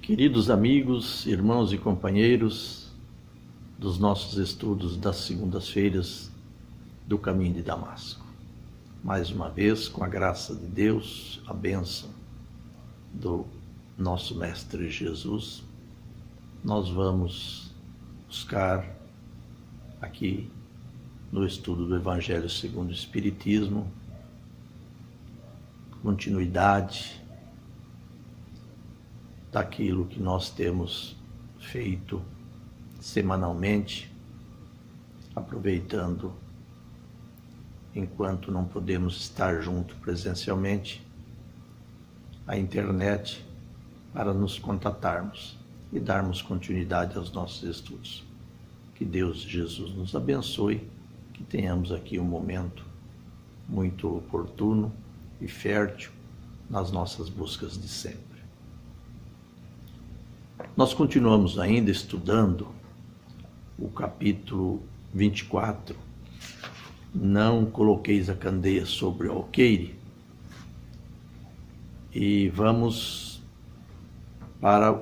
Queridos amigos, irmãos e companheiros dos nossos estudos das segundas-feiras do Caminho de Damasco. Mais uma vez, com a graça de Deus, a bênção do nosso Mestre Jesus, nós vamos buscar aqui no estudo do Evangelho segundo o Espiritismo, continuidade daquilo que nós temos feito semanalmente, aproveitando enquanto não podemos estar junto presencialmente, a internet para nos contatarmos e darmos continuidade aos nossos estudos. Que Deus Jesus nos abençoe, que tenhamos aqui um momento muito oportuno e fértil nas nossas buscas de sempre. Nós continuamos ainda estudando o capítulo 24, Não coloqueis a candeia sobre o alqueire, e vamos para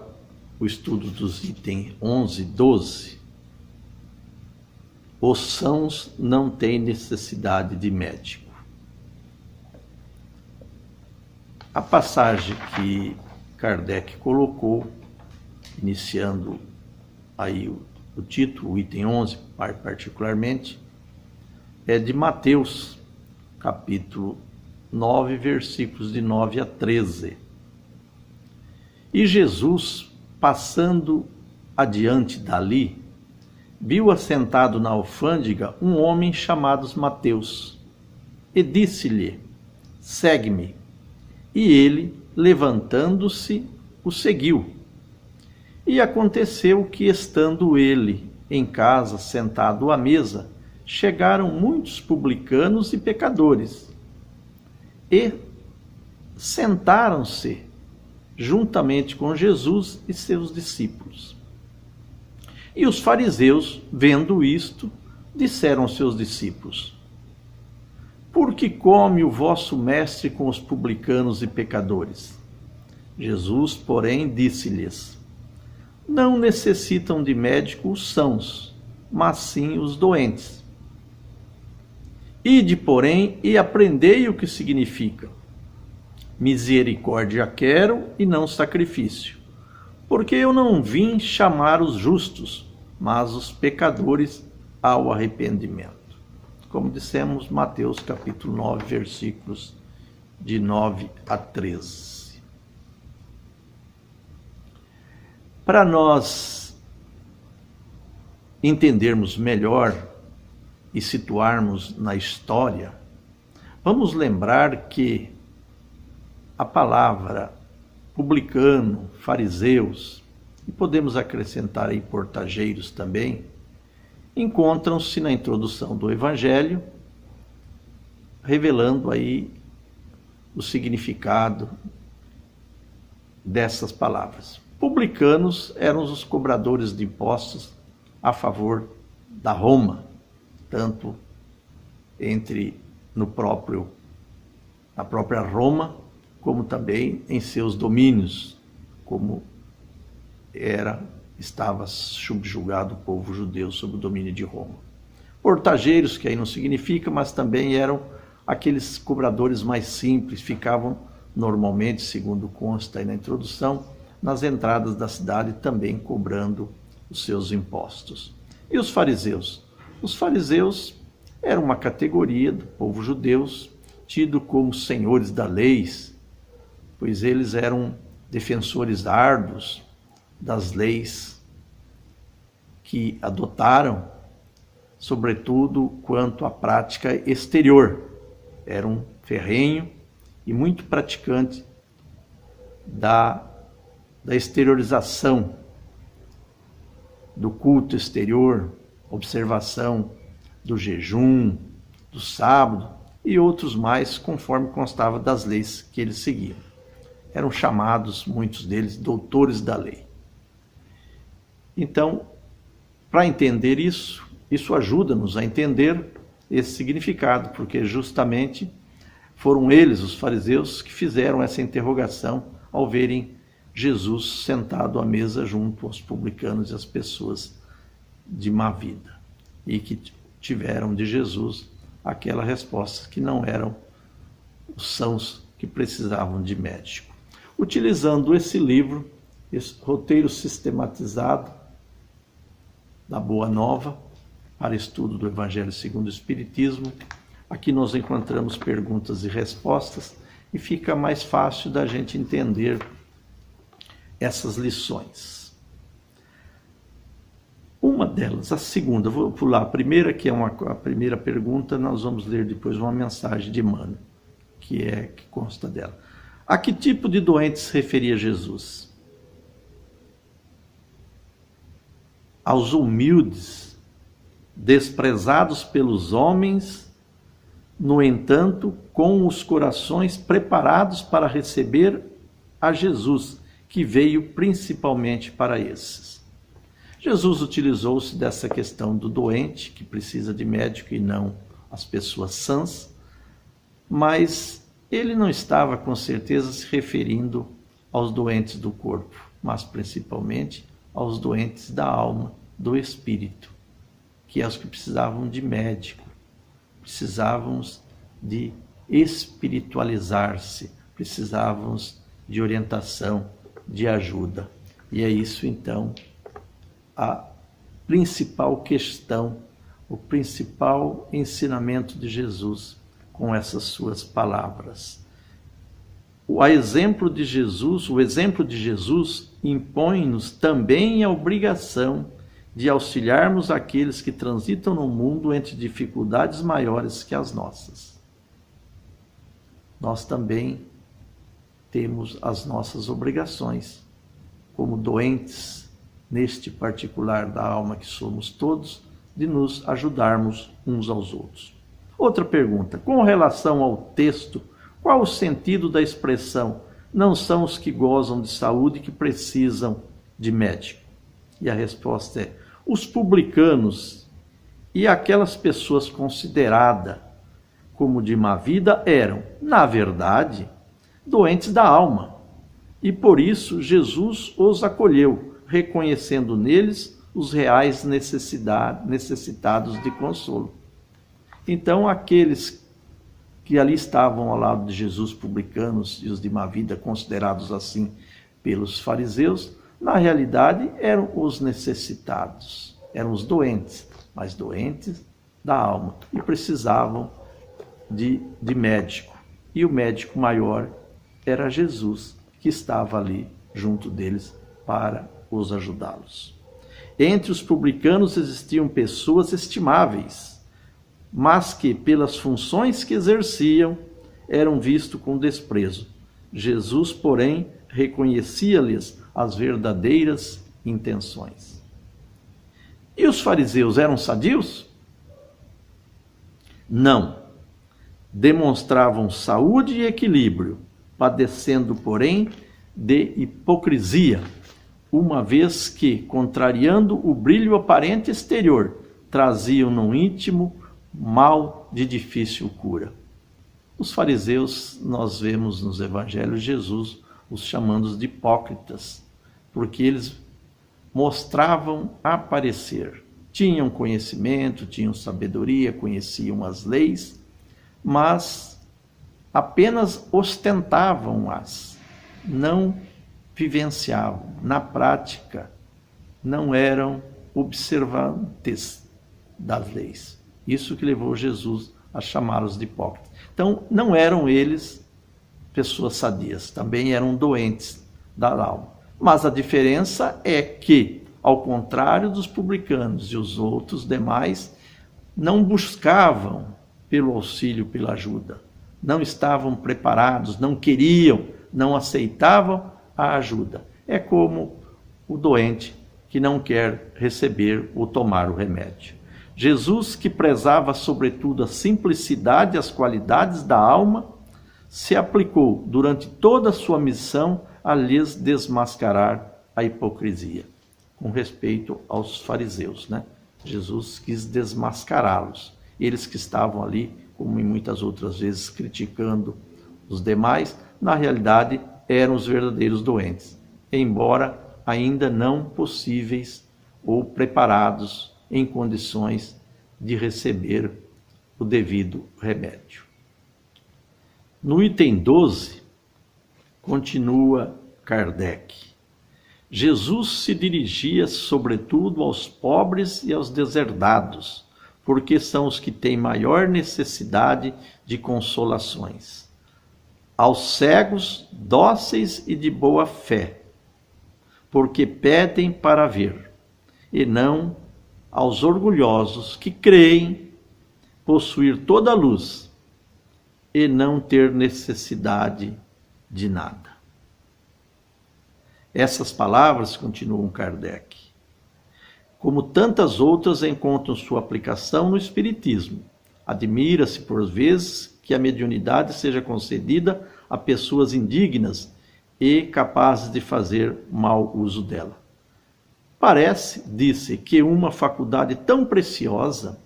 o estudo dos itens 11 e 12. Os sãos não têm necessidade de médico. A passagem que Kardec colocou, iniciando aí o título, o item 11, particularmente, é de Mateus, capítulo 9, versículos de 9 a 13. E Jesus, passando adiante dali, viu assentado na alfândega um homem chamado Mateus, e disse-lhe: segue-me. E ele, levantando-se, o seguiu. E aconteceu que, estando ele em casa, sentado à mesa, chegaram muitos publicanos e pecadores, e sentaram-se juntamente com Jesus e seus discípulos. E os fariseus, vendo isto, disseram aos seus discípulos: por que come o vosso mestre com os publicanos e pecadores? Jesus, porém, disse-lhes: não necessitam de médico os sãos, mas sim os doentes. Ide, porém, e aprendei o que significa: misericórdia quero e não sacrifício, porque eu não vim chamar os justos, mas os pecadores ao arrependimento. Como dissemos, Mateus capítulo 9, versículos de 9 a 13. Para nós entendermos melhor e situarmos na história, vamos lembrar que a palavra publicano, fariseus, e podemos acrescentar aí portageiros também, encontram-se na introdução do Evangelho, revelando aí o significado dessas palavras. Publicanos eram os cobradores de impostos a favor da Roma, tanto na própria Roma, como também em seus domínios, como estava subjugado o povo judeu sob o domínio de Roma. Portageiros, que aí não significa, mas também eram aqueles cobradores mais simples, ficavam normalmente, segundo consta aí na introdução, nas entradas da cidade, também cobrando os seus impostos. E os fariseus? Os fariseus eram uma categoria do povo judeu, tido como senhores da lei, pois eles eram defensores árduos das leis que adotaram, sobretudo quanto à prática exterior. Eram ferrenho e muito praticante da exteriorização do culto exterior, observação do jejum, do sábado e outros mais, conforme constava das leis que eles seguiam. Eram chamados, muitos deles, doutores da lei. Então, para entender isso ajuda-nos a entender esse significado, porque justamente foram eles, os fariseus, que fizeram essa interrogação ao verem Jesus sentado à mesa junto aos publicanos e às pessoas de má vida, e que tiveram de Jesus aquela resposta que não eram os sãos que precisavam de médico. Utilizando esse livro, esse roteiro sistematizado da Boa Nova para estudo do Evangelho segundo o Espiritismo, aqui nós encontramos perguntas e respostas e fica mais fácil da gente entender essas lições. Uma delas, a segunda, vou pular a primeira, que é a primeira pergunta, nós vamos ler depois uma mensagem de Emmanuel, que consta dela. A que tipo de doentes se referia Jesus? Aos humildes, desprezados pelos homens, no entanto, com os corações preparados para receber a Jesus, que veio principalmente para esses. Jesus utilizou-se dessa questão do doente, que precisa de médico e não as pessoas sãs, mas ele não estava com certeza se referindo aos doentes do corpo, mas principalmente aos doentes da alma, do espírito, que é os que precisavam de médico, precisávamos de espiritualizar-se, precisávamos de orientação, de ajuda. E é isso então a principal questão, o principal ensinamento de Jesus com essas suas palavras. O exemplo de Jesus impõe-nos também a obrigação de auxiliarmos aqueles que transitam no mundo entre dificuldades maiores que as nossas. Nós também temos as nossas obrigações, como doentes, neste particular da alma que somos todos, de nos ajudarmos uns aos outros. Outra pergunta, com relação ao texto, qual o sentido da expressão não são os que gozam de saúde que precisam de médico? E a resposta é, os publicanos e aquelas pessoas consideradas como de má vida eram, na verdade, doentes da alma. E por isso Jesus os acolheu, reconhecendo neles os reais necessitados de consolo. Então, aqueles que ali estavam ao lado de Jesus, publicanos e os de má vida, considerados assim pelos fariseus, na realidade eram os necessitados, eram os doentes, mas doentes da alma, e precisavam de médico. E o médico maior era Jesus, que estava ali junto deles para os ajudá-los. Entre os publicanos existiam pessoas estimáveis, mas que, pelas funções que exerciam, eram vistos com desprezo. Jesus, porém, reconhecia-lhes as verdadeiras intenções. E os fariseus eram sadios? Não. Demonstravam saúde e equilíbrio, padecendo, porém, de hipocrisia, uma vez que, contrariando o brilho aparente exterior, traziam no íntimo mal de difícil cura. Os fariseus, nós vemos nos evangelhos Jesus os chamando de hipócritas, porque eles mostravam aparecer. Tinham conhecimento, tinham sabedoria, conheciam as leis, mas apenas ostentavam-as, não vivenciavam. Na prática, não eram observantes das leis. Isso que levou Jesus a chamá-los de hipócritas. Então, não eram eles pessoas sadias, também eram doentes da alma. Mas a diferença é que, ao contrário dos publicanos e os outros demais, não buscavam pelo auxílio, pela ajuda. Não estavam preparados, não queriam, não aceitavam a ajuda. É como o doente que não quer receber ou tomar o remédio. Jesus, que prezava sobretudo a simplicidade e as qualidades da alma, se aplicou durante toda a sua missão a lhes desmascarar a hipocrisia. Com respeito aos fariseus, né? Jesus quis desmascará-los. Eles que estavam ali, como em muitas outras vezes, criticando os demais, na realidade eram os verdadeiros doentes. embora ainda não possíveis ou preparados em condições de receber o devido remédio. No item 12, continua Kardec. Jesus se dirigia sobretudo aos pobres e aos deserdados, porque são os que têm maior necessidade de consolações. Aos cegos, dóceis e de boa fé, porque pedem para ver, e não aos orgulhosos que creem possuir toda a luz e não ter necessidade de nada. Essas palavras, continuam Kardec, como tantas outras, encontram sua aplicação no Espiritismo. Admira-se, por vezes, que a mediunidade seja concedida a pessoas indignas e capazes de fazer mau uso dela. Parece, disse, que uma faculdade tão preciosa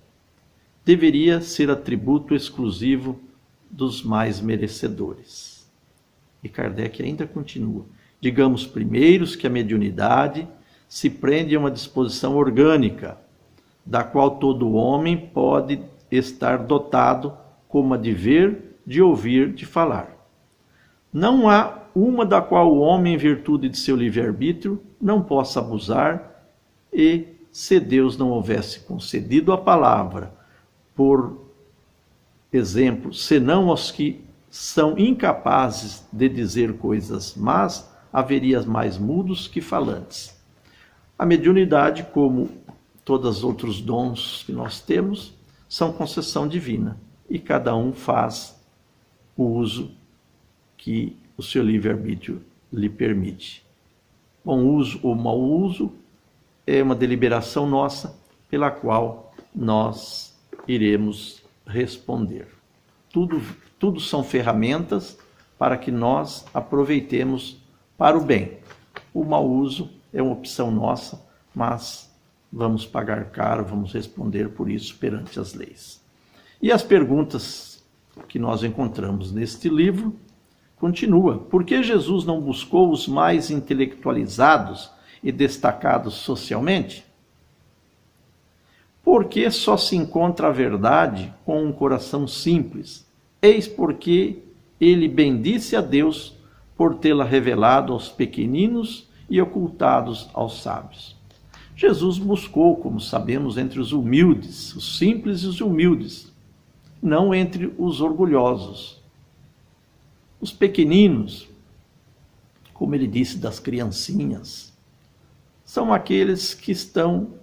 deveria ser atributo exclusivo dos mais merecedores. E Kardec ainda continua. Digamos primeiros que a mediunidade se prende a uma disposição orgânica, da qual todo homem pode estar dotado, como a de ver, de ouvir, de falar. Não há uma da qual o homem, em virtude de seu livre-arbítrio, não possa abusar, e, se Deus não houvesse concedido a palavra, por exemplo, senão aos que são incapazes de dizer coisas más, haveria mais mudos que falantes. A mediunidade, como todos os outros dons que nós temos, são concessão divina, e cada um faz o uso que o seu livre-arbítrio lhe permite. Bom uso ou mau uso é uma deliberação nossa, pela qual nós iremos responder. Tudo são ferramentas para que nós aproveitemos para o bem. O mau uso é uma opção nossa, mas vamos pagar caro, vamos responder por isso perante as leis. E as perguntas que nós encontramos neste livro continua. Por que Jesus não buscou os mais intelectualizados e destacados socialmente? Porque só se encontra a verdade com um coração simples. Eis porque ele bendisse a Deus por tê-la revelado aos pequeninos e ocultados aos sábios. Jesus buscou, como sabemos, entre os humildes, os simples e os humildes, não entre os orgulhosos. Os pequeninos, como ele disse das criancinhas, são aqueles que estão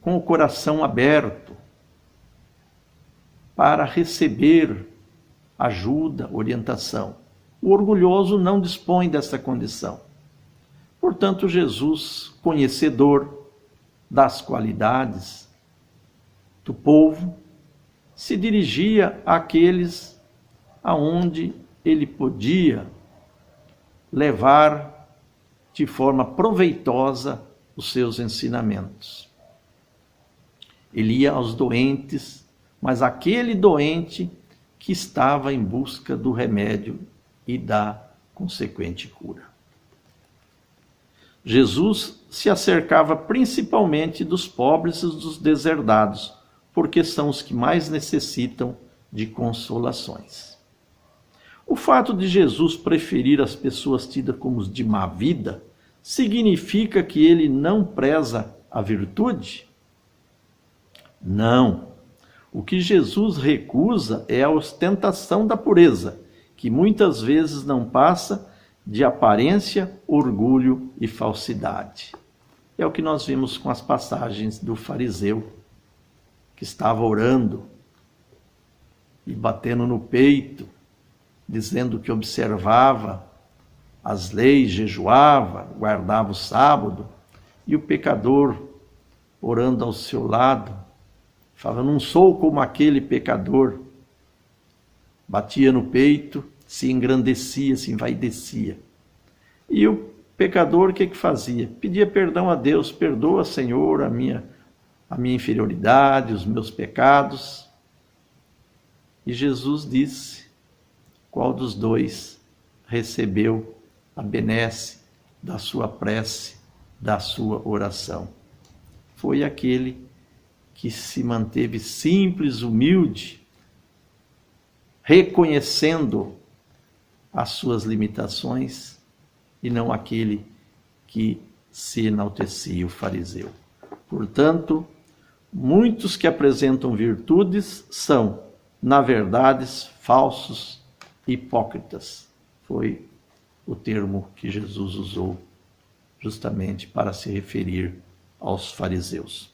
com o coração aberto para receber ajuda, orientação. O orgulhoso não dispõe dessa condição. Portanto, Jesus, conhecedor das qualidades do povo, se dirigia àqueles aonde ele podia levar de forma proveitosa os seus ensinamentos. Ele ia aos doentes, mas aquele doente que estava em busca do remédio e da consequente cura. Jesus se acercava principalmente dos pobres e dos deserdados, porque são os que mais necessitam de consolações. O fato de Jesus preferir as pessoas tidas como de má vida significa que ele não preza a virtude? Não. O que Jesus recusa é a ostentação da pureza, que muitas vezes não passa de aparência, orgulho e falsidade. É o que nós vimos com as passagens do fariseu, que estava orando e batendo no peito, dizendo que observava as leis, jejuava, guardava o sábado, e o pecador, orando ao seu lado, falava, não sou como aquele pecador. Batia no peito, se engrandecia, se envaidecia. E o pecador, o que fazia? Pedia perdão a Deus, perdoa, Senhor, a minha inferioridade, os meus pecados. E Jesus disse, qual dos dois recebeu a benesse da sua prece, da sua oração. Foi aquele que se manteve simples, humilde, reconhecendo as suas limitações, e não aquele que se enaltecia, o fariseu. Portanto, muitos que apresentam virtudes são, na verdade, falsos, hipócritas. Foi o termo que Jesus usou justamente para se referir aos fariseus.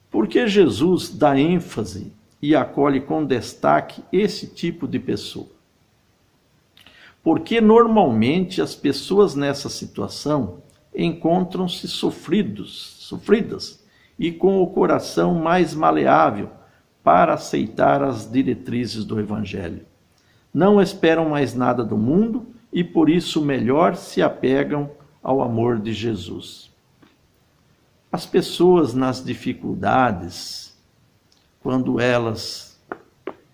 Porque Jesus dá ênfase e acolhe com destaque esse tipo de pessoa? Porque normalmente as pessoas nessa situação encontram-se sofridas e com o coração mais maleável para aceitar as diretrizes do Evangelho. Não esperam mais nada do mundo e por isso melhor se apegam ao amor de Jesus. As pessoas nas dificuldades, quando elas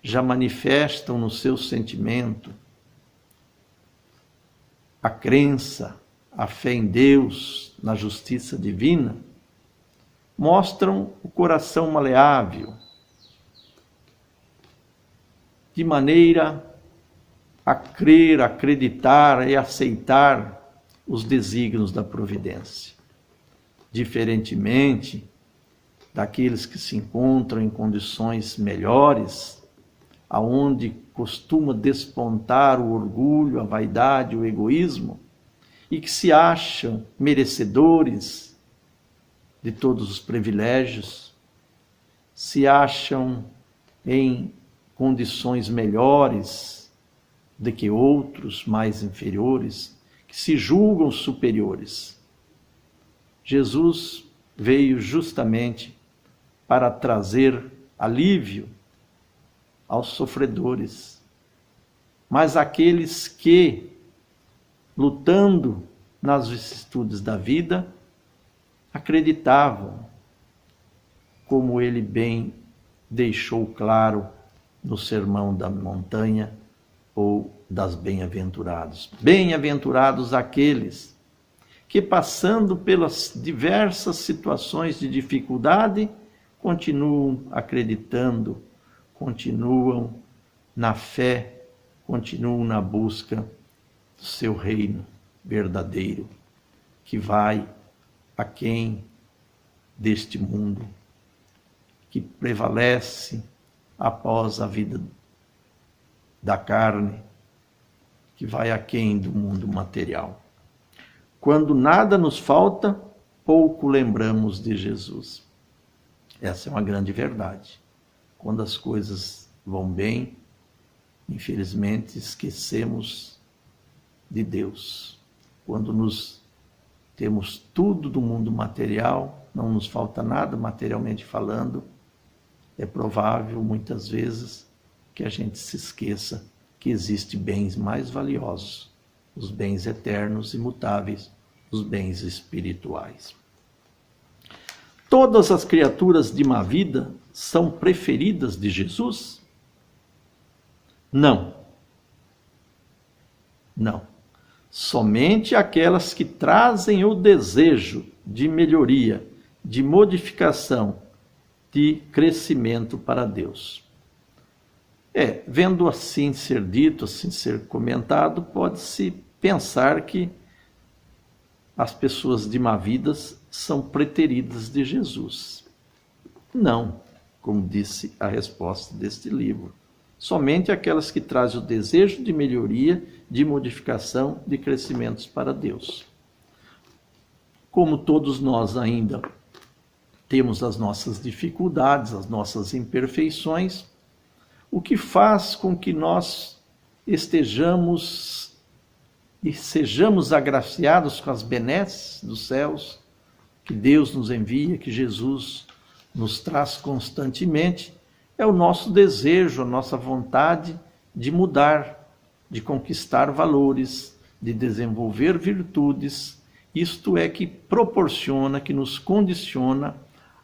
já manifestam no seu sentimento a crença, a fé em Deus, na justiça divina, mostram o coração maleável, de maneira a crer, acreditar e aceitar os desígnios da providência. Diferentemente daqueles que se encontram em condições melhores, aonde costuma despontar o orgulho, a vaidade, o egoísmo, e que se acham merecedores de todos os privilégios, se acham em condições melhores do que outros mais inferiores, que se julgam superiores. Jesus veio justamente para trazer alívio aos sofredores, mas aqueles que, lutando nas vicissitudes da vida, acreditavam, como ele bem deixou claro no Sermão da Montanha ou das Bem-aventurados. Bem-aventurados aqueles que, passando pelas diversas situações de dificuldade, continuam acreditando, continuam na fé, continuam na busca do seu reino verdadeiro, que vai aquém deste mundo, que prevalece após a vida da carne, que vai aquém do mundo material. Quando nada nos falta, pouco lembramos de Jesus. Essa é uma grande verdade. Quando as coisas vão bem, infelizmente esquecemos de Deus. Quando temos tudo do mundo material, não nos falta nada materialmente falando, é provável muitas vezes que a gente se esqueça que existem bens mais valiosos, os bens eternos, imutáveis, os bens espirituais. Todas as criaturas de má vida são preferidas de Jesus? Não. Não. Somente aquelas que trazem o desejo de melhoria, de modificação, de crescimento para Deus. Vendo assim ser dito, assim ser comentado, pode-se pensar que as pessoas de má vida são preteridas de Jesus. Não, como disse a resposta deste livro. Somente aquelas que trazem o desejo de melhoria, de modificação, de crescimentos para Deus. Como todos nós ainda temos as nossas dificuldades, as nossas imperfeições, o que faz com que nós estejamos e sejamos agraciados com as benesses dos céus, que Deus nos envia, que Jesus nos traz constantemente, é o nosso desejo, a nossa vontade de mudar, de conquistar valores, de desenvolver virtudes. Isto é que proporciona, que nos condiciona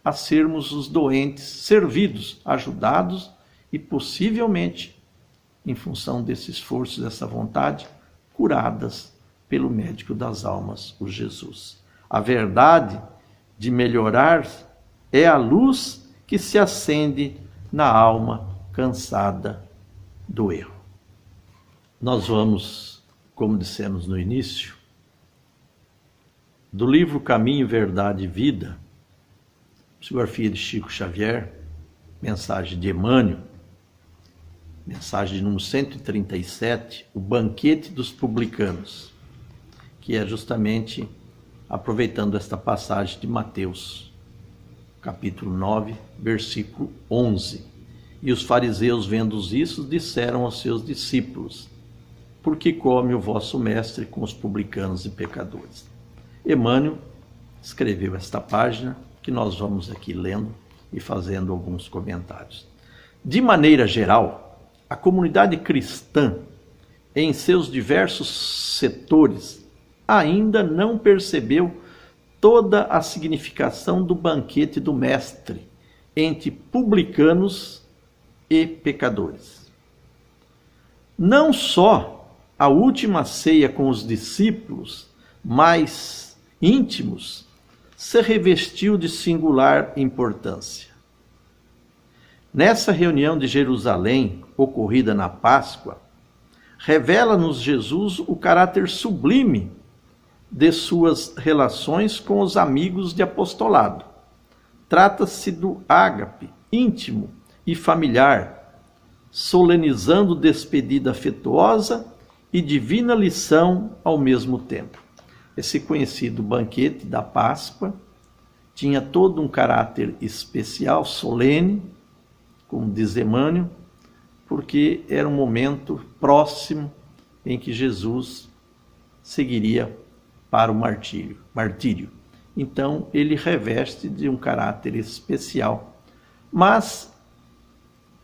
a sermos os doentes servidos, ajudados e possivelmente, em função desse esforço, dessa vontade, curadas pelo médico das almas, o Jesus. A verdade de melhorar é a luz que se acende na alma cansada do erro. Nós vamos, como dissemos no início, do livro Caminho, Verdade e Vida, psicografia de Chico Xavier, mensagem de Emmanuel, mensagem de número 137, o banquete dos publicanos, que é justamente aproveitando esta passagem de Mateus, capítulo 9, versículo 11. E os fariseus, vendo isso, disseram aos seus discípulos: por que come o vosso mestre com os publicanos e pecadores? Emmanuel escreveu esta página, que nós vamos aqui lendo e fazendo alguns comentários. De maneira geral, a comunidade cristã, em seus diversos setores, ainda não percebeu toda a significação do banquete do Mestre entre publicanos e pecadores. Não só a última ceia com os discípulos mais íntimos se revestiu de singular importância. Nessa reunião de Jerusalém, ocorrida na Páscoa, revela-nos Jesus o caráter sublime de suas relações com os amigos de apostolado. Trata-se do ágape íntimo e familiar, solenizando despedida afetuosa e divina lição ao mesmo tempo. Esse conhecido banquete da Páscoa tinha todo um caráter especial, solene, como diz Emmanuel, porque era um momento próximo em que Jesus seguiria para o martírio. Então, ele reveste de um caráter especial. Mas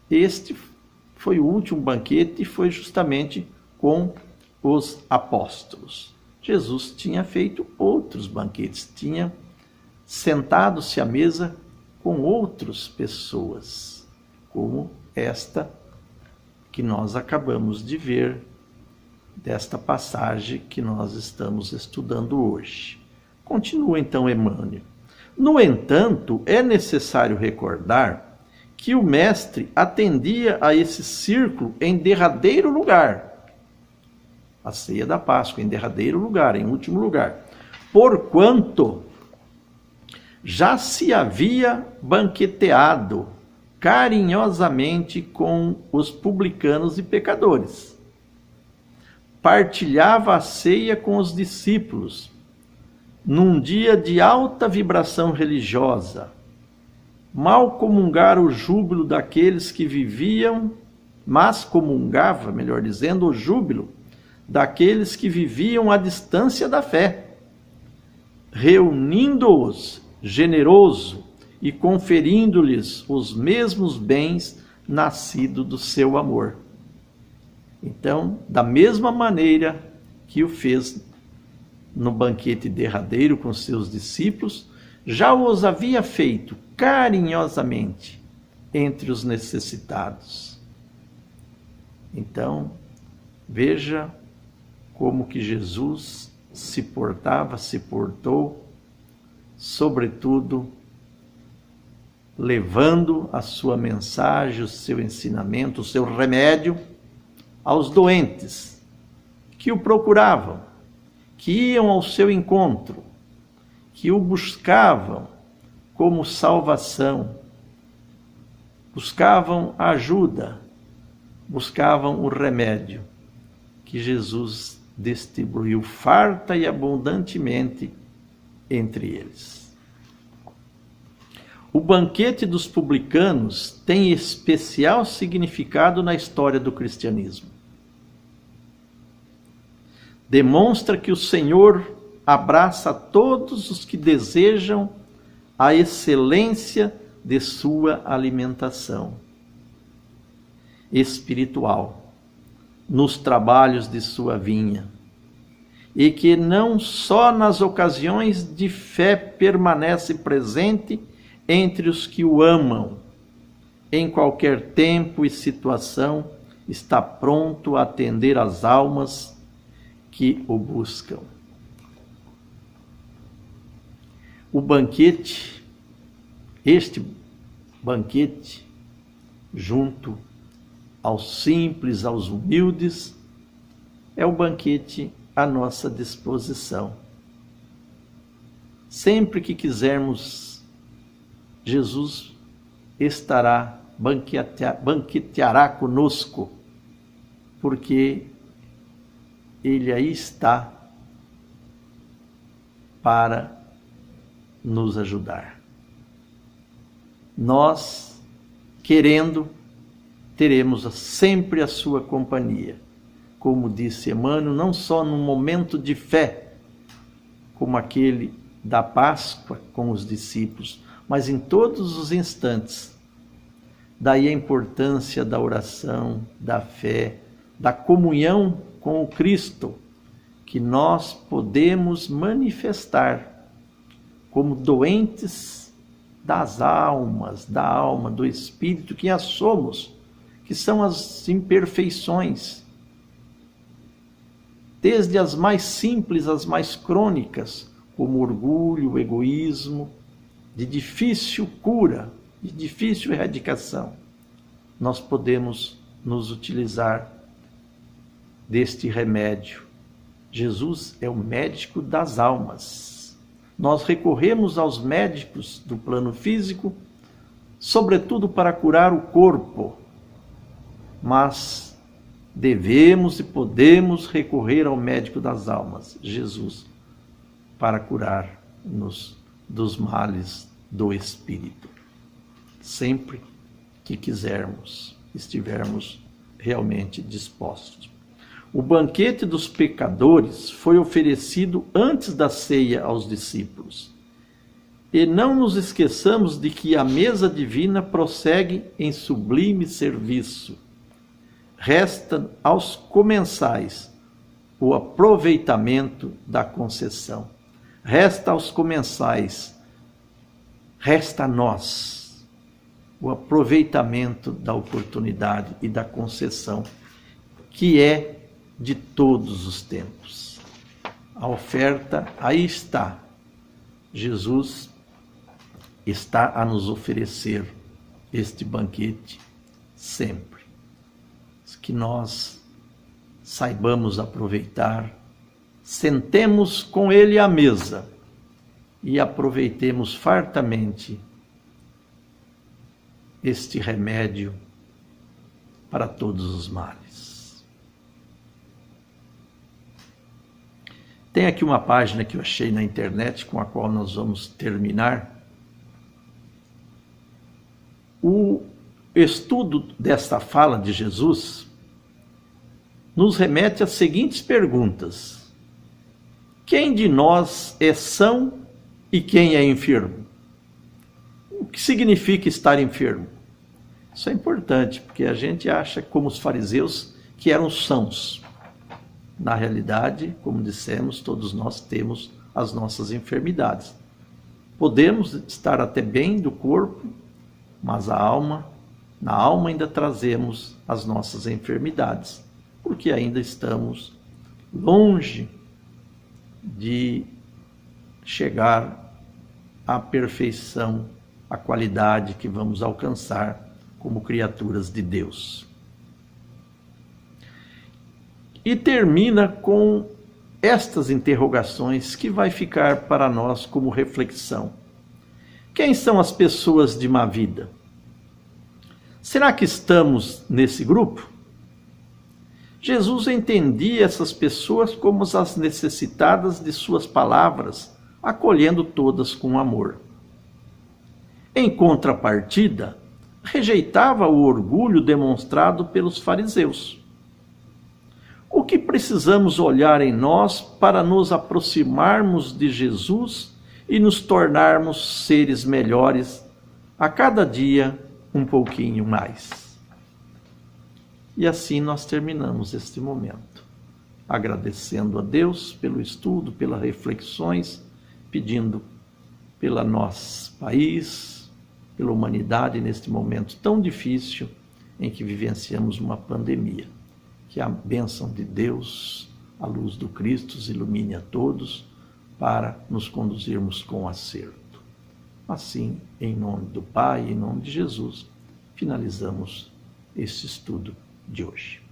este foi o último banquete e foi justamente com os apóstolos. Jesus tinha feito outros banquetes, tinha sentado-se à mesa com outras pessoas, como esta que nós acabamos de ver, desta passagem que nós estamos estudando hoje. Continua então Emmanuel. No entanto, é necessário recordar que o Mestre atendia a esse círculo em derradeiro lugar, a ceia da Páscoa, em derradeiro lugar, em último lugar, porquanto já se havia banqueteado carinhosamente com os publicanos e pecadores. Partilhava a ceia com os discípulos, num dia de alta vibração religiosa. Mal comungara o júbilo daqueles que viviam, mas comungava, melhor dizendo, o júbilo daqueles que viviam à distância da fé, reunindo-os generoso e conferindo-lhes os mesmos bens nascidos do seu amor. Então, da mesma maneira que o fez no banquete derradeiro com seus discípulos, já os havia feito carinhosamente entre os necessitados. Então, veja como que Jesus se portou, sobretudo, levando a sua mensagem, o seu ensinamento, o seu remédio aos doentes que o procuravam, que iam ao seu encontro, que o buscavam como salvação, buscavam ajuda, buscavam o remédio que Jesus distribuiu farta e abundantemente entre eles. O banquete dos publicanos tem especial significado na história do cristianismo. Demonstra que o Senhor abraça todos os que desejam a excelência de sua alimentação espiritual nos trabalhos de sua vinha, e que não só nas ocasiões de fé permanece presente entre os que o amam, em qualquer tempo e situação está pronto a atender às almas que o buscam. O banquete, este banquete, junto aos simples, aos humildes, é o banquete à nossa disposição. Sempre que quisermos, Jesus estará, banqueteará conosco, porque Ele aí está para nos ajudar. Nós, querendo, teremos sempre a sua companhia. Como disse Emmanuel, não só num momento de fé, como aquele da Páscoa com os discípulos, mas em todos os instantes. Daí a importância da oração, da fé, da comunhão com o Cristo, que nós podemos manifestar como doentes das almas, da alma, do espírito que as somos, que são as imperfeições, desde as mais simples às mais crônicas, como o orgulho, o egoísmo, de difícil cura, de difícil erradicação. Nós podemos nos utilizar deste remédio. Jesus é o médico das almas. Nós recorremos aos médicos do plano físico, sobretudo para curar o corpo, mas devemos e podemos recorrer ao médico das almas, Jesus, para curar-nos dos males do espírito. Sempre que quisermos, estivermos realmente dispostos. O banquete dos pecadores foi oferecido antes da ceia aos discípulos. E não nos esqueçamos de que a mesa divina prossegue em sublime serviço. Resta aos comensais o aproveitamento da concessão. Resta aos comensais, resta a nós o aproveitamento da oportunidade e da concessão, que é de todos os tempos. A oferta aí está. Jesus está a nos oferecer este banquete sempre. Que nós saibamos aproveitar, sentemos com Ele à mesa e aproveitemos fartamente este remédio para todos os males. Tem aqui uma página que eu achei na internet, com a qual nós vamos terminar. O estudo desta fala de Jesus nos remete às seguintes perguntas: quem de nós é são e quem é enfermo? O que significa estar enfermo? Isso é importante, porque a gente acha, como os fariseus, que eram sãos. Na realidade, como dissemos, todos nós temos as nossas enfermidades. Podemos estar até bem do corpo, mas na alma ainda trazemos as nossas enfermidades, porque ainda estamos longe de chegar à perfeição, à qualidade que vamos alcançar como criaturas de Deus. E termina com estas interrogações que vai ficar para nós como reflexão. Quem são as pessoas de má vida? Será que estamos nesse grupo? Jesus entendia essas pessoas como as necessitadas de suas palavras, acolhendo todas com amor. Em contrapartida, rejeitava o orgulho demonstrado pelos fariseus. O que precisamos olhar em nós para nos aproximarmos de Jesus e nos tornarmos seres melhores a cada dia um pouquinho mais? E assim nós terminamos este momento, agradecendo a Deus pelo estudo, pelas reflexões, pedindo pelo nosso país, pela humanidade neste momento tão difícil em que vivenciamos uma pandemia. Que a bênção de Deus, a luz do Cristo os ilumine a todos para nos conduzirmos com acerto. Assim, em nome do Pai e em nome de Jesus, finalizamos este estudo de hoje.